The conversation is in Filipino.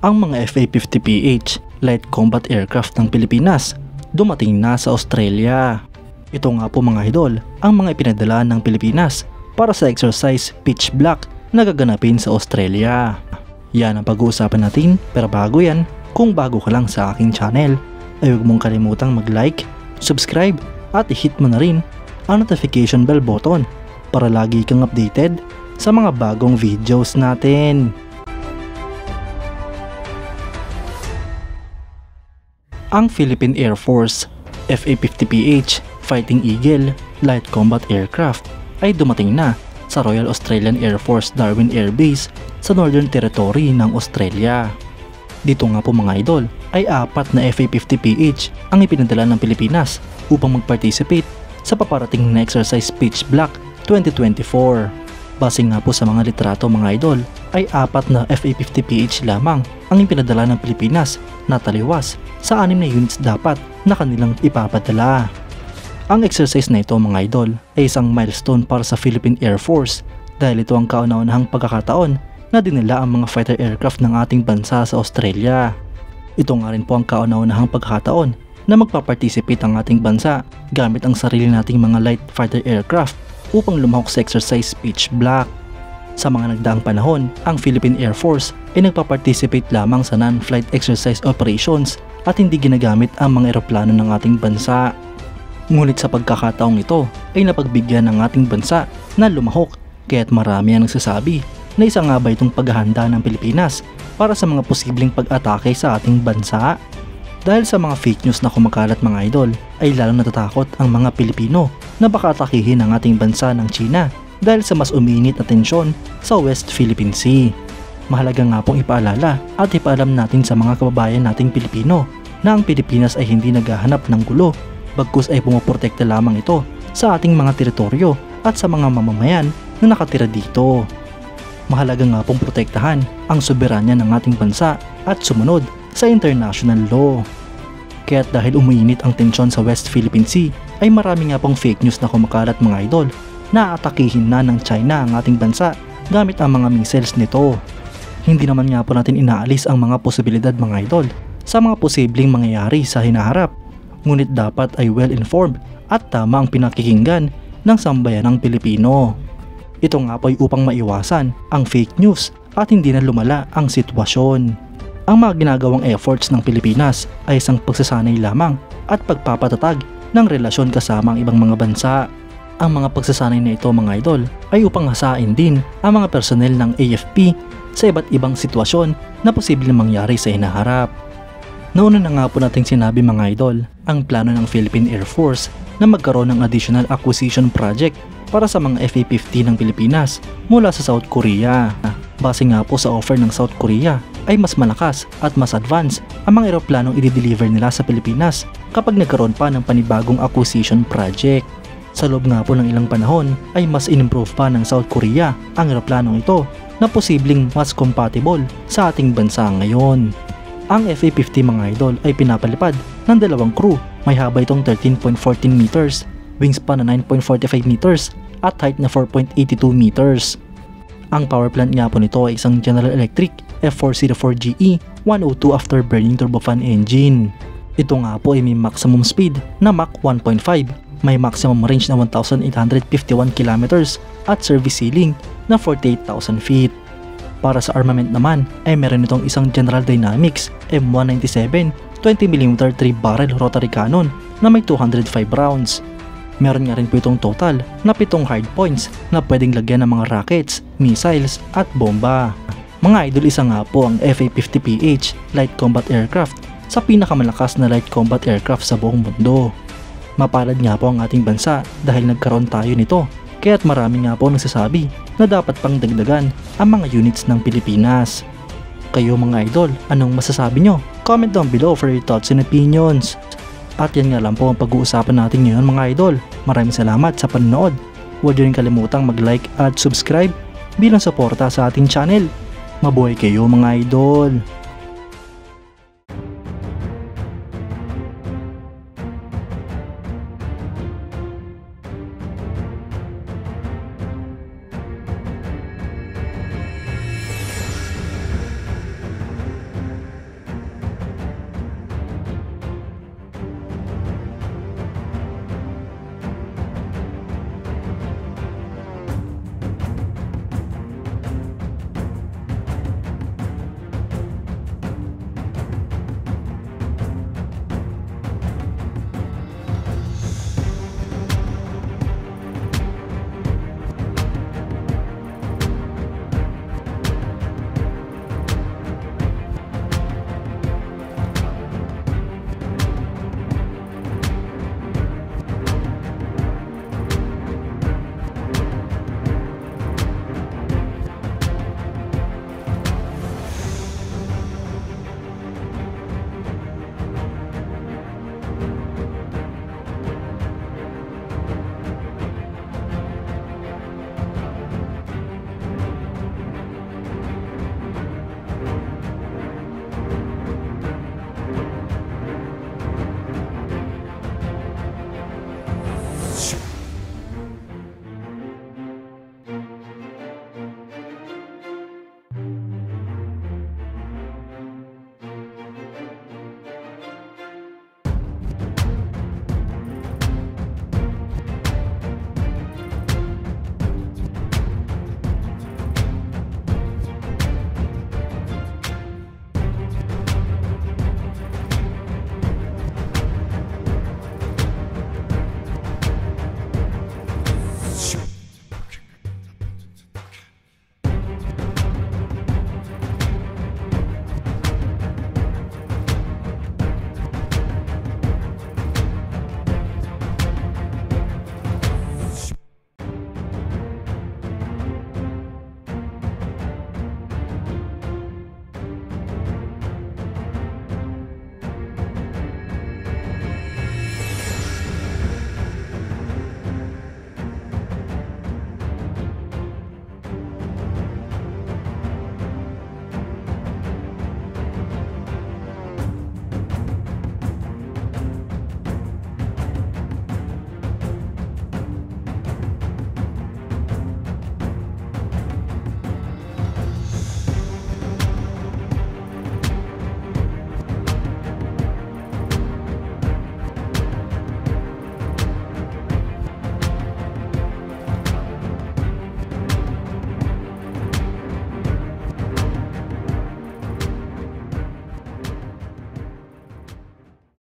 Ang mga FA-50PH Light Combat Aircraft ng Pilipinas dumating na sa Australia. Ito nga po mga idol ang mga ipinadala ng Pilipinas para sa exercise Pitch Black na gaganapin sa Australia. Yan ang pag-uusapan natin, pero bago yan, kung bago ka lang sa aking channel ay huwag mong kalimutang mag-like, subscribe at i-hit mo na rin ang notification bell button para lagi kang updated sa mga bagong videos natin. Ang Philippine Air Force FA-50PH Fighting Eagle Light Combat Aircraft ay dumating na sa Royal Australian Air Force Darwin Air Base sa Northern Territory ng Australia. Dito nga po mga idol ay 4 na FA-50PH ang ipinadala ng Pilipinas upang mag-participate sa paparating na exercise Pitch Black 2024. Base nga po sa mga litrato mga idol ay 4 na FA-50PH lamang ang ipinadala ng Pilipinas na taliwas sa 6 na units dapat na kanilang ipapadala. Ang exercise na ito mga idol ay isang milestone para sa Philippine Air Force dahil ito ang kauna-unahang pagkakataon na dinala ang mga fighter aircraft ng ating bansa sa Australia. Ito nga rin po ang kauna-unahang pagkakataon na magpaparticipate ang ating bansa gamit ang sarili nating mga light fighter aircraft upang lumahok sa exercise Pitch Black. Sa mga nagdaang panahon, ang Philippine Air Force ay nagpaparticipate lamang sa non-flight exercise operations at hindi ginagamit ang mga eroplano ng ating bansa. Ngunit sa pagkakataong ito ay napagbigyan ng ating bansa na lumahok, kaya't marami ang nagsasabi na isa nga ba itong paghahanda ng Pilipinas para sa mga posibleng pag-atake sa ating bansa. Dahil sa mga fake news na kumakalat mga idol ay lalong natatakot ang mga Pilipino na baka atakihin ang ating bansa ng China dahil sa mas umiinit na tensyon sa West Philippine Sea. Mahalaga nga pong ipaalala at ipaalam natin sa mga kababayan nating Pilipino na ang Pilipinas ay hindi naghahanap ng gulo, bagkus ay pumoprotekta lamang ito sa ating mga teritoryo at sa mga mamamayan na nakatira dito. Mahalaga nga pong protektahan ang soberanya ng ating bansa at sumunod sa international law. Kaya't dahil umiinit ang tensyon sa West Philippine Sea ay marami nga pong fake news na kumakalat mga idol na atakihin na ng China ang ating bansa gamit ang mga missiles nito. Hindi naman nga po natin inaalis ang mga posibilidad mga idol sa mga posibleng mangyayari sa hinaharap. Ngunit dapat ay well-informed at tama ang pinakikinggan ng sambayanang Pilipino. Ito nga po ay upang maiwasan ang fake news at hindi na lumala ang sitwasyon. Ang mga ginagawang efforts ng Pilipinas ay isang pagsasanay lamang at pagpapatatag ng relasyon kasama ang ibang mga bansa. Ang mga pagsasanay na ito mga idol ay upang hasain din ang mga personnel ng AFP sa iba't ibang sitwasyon na posibleng mangyari sa hinaharap. Nauna na nga po nating sinabi mga idol ang plano ng Philippine Air Force na magkaroon ng additional acquisition project para sa mga FA-50 ng Pilipinas mula sa South Korea. Base nga po sa offer ng South Korea ay mas malakas at mas advanced ang mga eroplanong i-deliver nila sa Pilipinas kapag nagkaroon pa ng panibagong acquisition project. Sa loob nga po ng ilang panahon ay mas in-improve pa ng South Korea ang eroplanong ito na posibleng mas compatible sa ating bansa ngayon. Ang FA-50 mga idol ay pinapalipad ng 2 crew. May haba itong 13.14 meters, wingspan na 9.45 meters at height na 4.82 meters. Ang power plant nga po nito ay isang General Electric F404GE 102 afterburning turbofan engine. Ito nga po ay may maximum speed na Mach 1.5, may maximum range na 1,851 kilometers at service ceiling na 48,000 feet. Para sa armament naman ay meron itong isang General Dynamics M197 20mm 3-barrel rotary cannon na may 205 rounds. Meron nga rin po itong total na 7 hardpoints na pwedeng lagyan ng mga rockets, missiles at bomba. Mga idol, isa nga po ang FA-50PH Light Combat Aircraft sa pinakamalakas na light combat aircraft sa buong mundo. Mapalad nga po ang ating bansa dahil nagkaroon tayo nito, kaya't marami nga po nagsasabi na dapat pang dagdagan ang mga units ng Pilipinas. Kayo mga idol, anong masasabi nyo? Comment down below for your thoughts and opinions. At yan nga lang po ang pag-uusapan natin ngayon mga idol. Maraming salamat sa panonood. Huwag nyo rin kalimutang mag-like at subscribe bilang suporta sa ating channel. Mabuhay kayo mga idol!